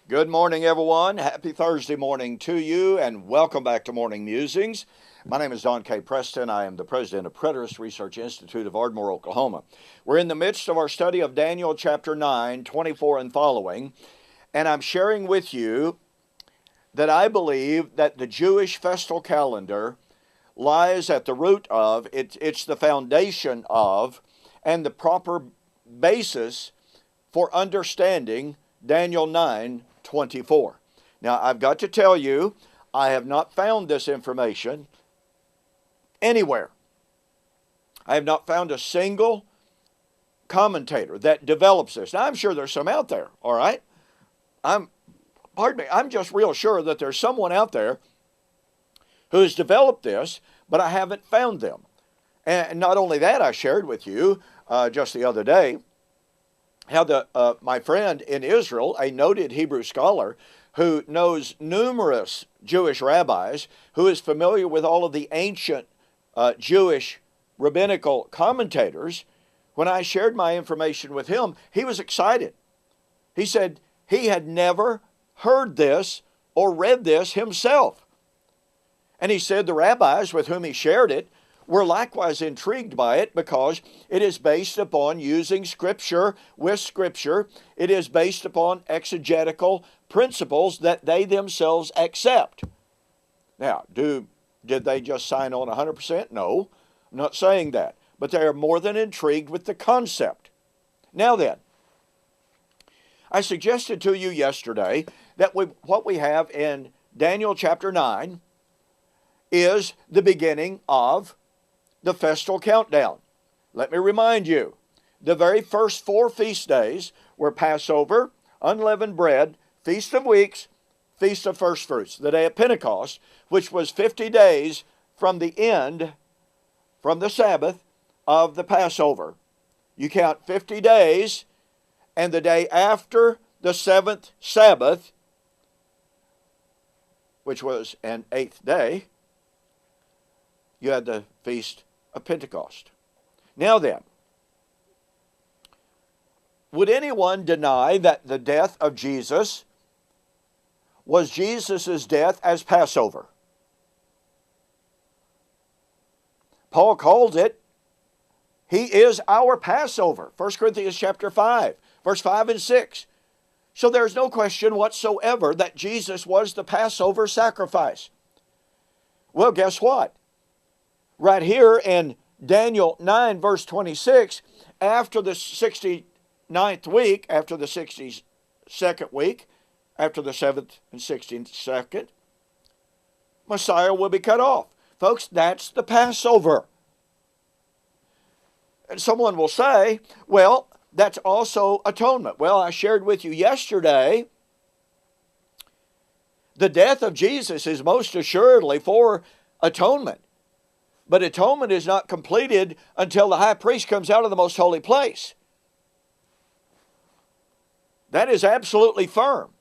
Good morning, everyone. Happy Thursday morning to you, and welcome back to Morning Musings. My name is Don K. Preston. I am the president of Preterist Research Institute of Ardmore, Oklahoma. We're in the midst of our study of Daniel chapter 9, 24 and following, and I'm sharing with you that I believe that the Jewish festal calendar lies at the root of, it's the foundation of, and the proper basis for understanding Daniel 9:24. Now, I've got to tell you, I have not found this information anywhere. I have not found a single commentator that develops this. Now, I'm sure there's some out there, all right? I'm just real sure that there's someone out there who has developed this, but I haven't found them. And not only that, I shared with you just the other day how my friend in Israel, a noted Hebrew scholar who knows numerous Jewish rabbis, who is familiar with all of the ancient Jewish rabbinical commentators, when I shared my information with him, he was excited. He said he had never heard this or read this himself. And he said the rabbis with whom he shared it were likewise intrigued by it because it is based upon using Scripture with Scripture. It is based upon exegetical principles that they themselves accept. Now, did they just sign on 100%? No, I'm not saying that. But they are more than intrigued with the concept. Now then, I suggested to you yesterday that what we have in Daniel chapter 9 is the beginning of the festal countdown. Let me remind you, the very first 4 feast days were Passover, unleavened bread, Feast of Weeks, Feast of First Fruits, the day of Pentecost, which was 50 days from the end, from the Sabbath of the Passover. You count 50 days, and the day after the 7th Sabbath, which was an 8th day, you had the Feast of Pentecost. Now then, would anyone deny that the death of Jesus was Jesus' death as Passover? Paul calls it, he is our Passover. 1 Corinthians chapter 5, verse 5 and 6. So there's no question whatsoever that Jesus was the Passover sacrifice. Well, guess what? Right here in Daniel 9, verse 26, after the 69th week, after the 62nd week, after the 7th and 62nd, Messiah will be cut off. Folks, that's the Passover. And someone will say, well, that's also atonement. Well, I shared with you yesterday, the death of Jesus is most assuredly for atonement. But atonement is not completed until the high priest comes out of the most holy place. That is absolutely firm.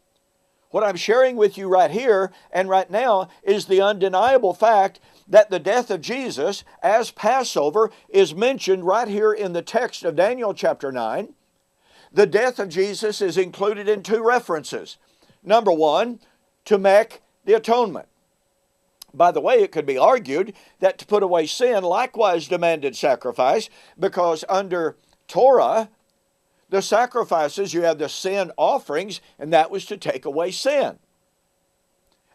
What I'm sharing with you right here and right now is the undeniable fact that the death of Jesus as Passover is mentioned right here in the text of Daniel chapter 9. The death of Jesus is included in 2 references. Number 1, to make the atonement. By the way, it could be argued that to put away sin likewise demanded sacrifice, because under Torah, the sacrifices, you have the sin offerings, and that was to take away sin.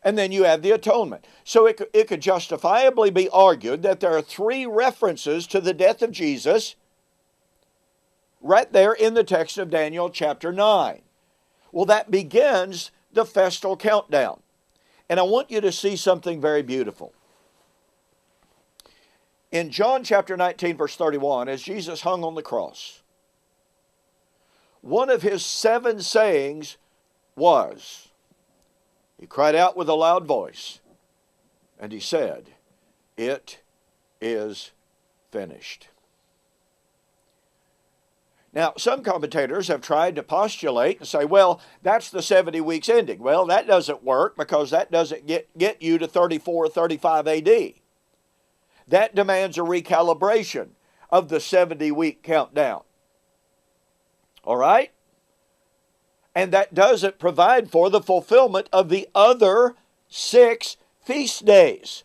And then you have the atonement. So it could justifiably be argued that there are 3 references to the death of Jesus right there in the text of Daniel chapter 9. Well, that begins the festal countdown. And I want you to see something very beautiful. In John chapter 19, verse 31, as Jesus hung on the cross, one of his 7 sayings was, he cried out with a loud voice, and he said, "It is finished." Now, some commentators have tried to postulate and say, well, that's the 70 weeks ending. Well, that doesn't work because that doesn't get you to 34 or 35 AD. That demands a recalibration of the 70-week countdown. All right? And that doesn't provide for the fulfillment of the other 6 feast days.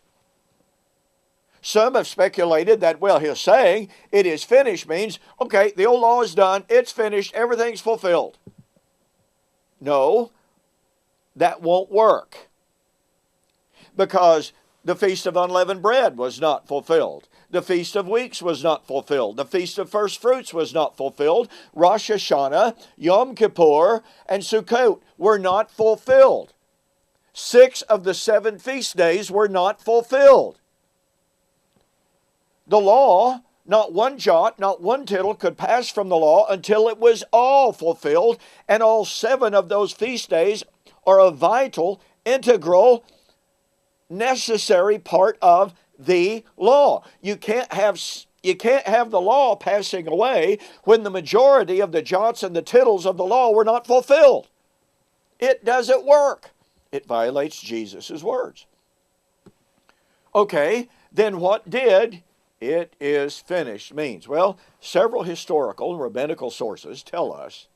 Some have speculated that, well, he's saying it is finished means, okay, the old law is done, it's finished, everything's fulfilled. No, that won't work. Because the Feast of Unleavened Bread was not fulfilled. The Feast of Weeks was not fulfilled. The Feast of First Fruits was not fulfilled. Rosh Hashanah, Yom Kippur, and Sukkot were not fulfilled. 6 of the 7 feast days were not fulfilled. The law, not one jot, not one tittle could pass from the law until it was all fulfilled, and all 7 of those feast days are a vital, integral, necessary part of the law. You can't have the law passing away when the majority of the jots and the tittles of the law were not fulfilled. It doesn't work. It violates Jesus' words. Okay, then what did "it is finished" means? Well, several historical and rabbinical sources tell us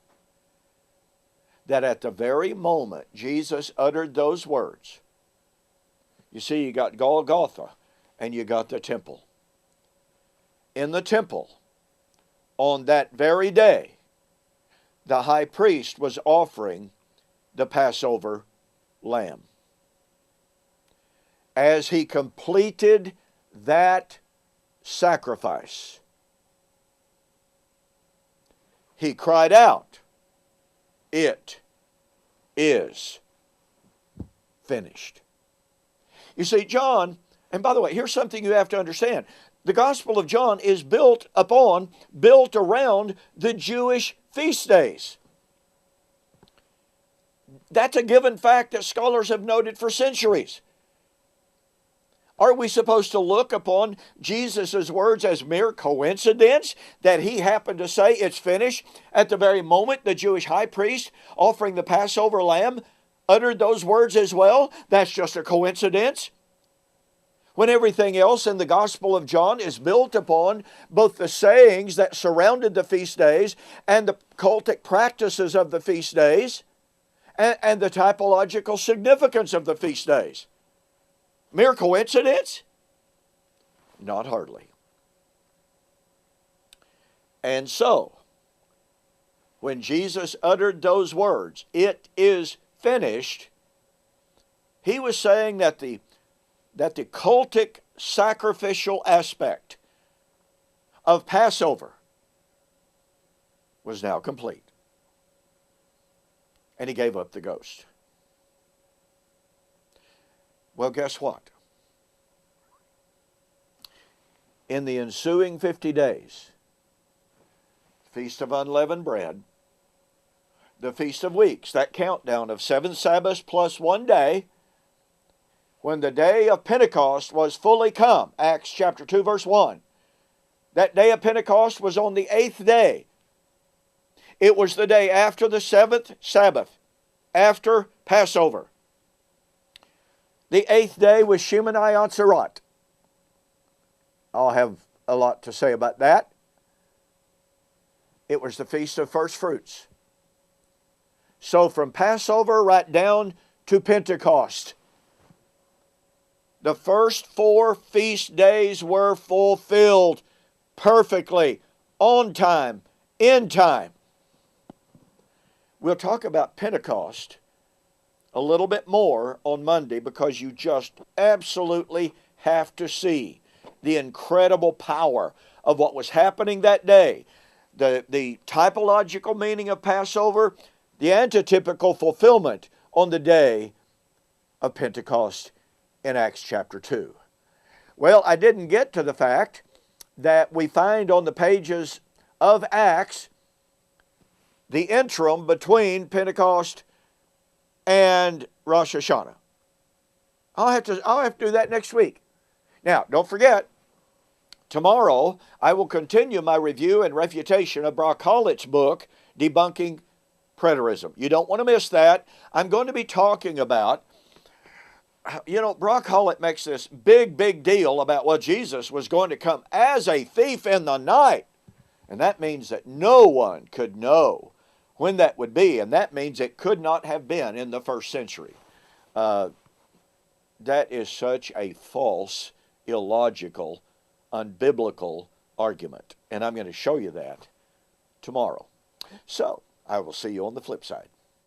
that at the very moment Jesus uttered those words, you see, you got Golgotha and you got the temple. In the temple, on that very day, the high priest was offering the Passover lamb. As he completed that sacrifice, he cried out, "It is finished." You see, John, and by the way, here's something you have to understand. The Gospel of John is built around the Jewish feast days. That's a given fact that scholars have noted for centuries. Are we supposed to look upon Jesus' words as mere coincidence that he happened to say it's finished at the very moment the Jewish high priest offering the Passover lamb uttered those words as well? That's just a coincidence. When everything else in the Gospel of John is built upon both the sayings that surrounded the feast days and the cultic practices of the feast days and the typological significance of the feast days. Mere coincidence? Not hardly. And so, when Jesus uttered those words, "It is finished," he was saying that the cultic sacrificial aspect of Passover was now complete. And he gave up the ghost. Well, guess what? In the ensuing 50 days, Feast of Unleavened Bread, the Feast of Weeks, that countdown of 7 Sabbaths plus 1 day, when the day of Pentecost was fully come, Acts chapter 2, verse 1, that day of Pentecost was on the 8th day. It was the day after the 7th Sabbath, after Passover. The 8th day was Shemini Atzeret. I'll have a lot to say about that. It was the Feast of First Fruits. So from Passover right down to Pentecost, the first 4 feast days were fulfilled perfectly, on time, in time. We'll talk about Pentecost a little bit more on Monday because you just absolutely have to see the incredible power of what was happening that day. The typological meaning of Passover, the antitypical fulfillment on the day of Pentecost in Acts chapter 2. Well, I didn't get to the fact that we find on the pages of Acts the interim between Pentecost and Rosh Hashanah. I'll have to do that next week. Now, don't forget, tomorrow I will continue my review and refutation of Brock Hollett's book, Debunking Preterism. You don't want to miss that. I'm going to be talking about, Brock Hollett makes this big deal about, well, Jesus was going to come as a thief in the night. And that means that no one could know when that would be, and that means it could not have been in the first century. That is such a false, illogical, unbiblical argument. And I'm going to show you that tomorrow. So I will see you on the flip side.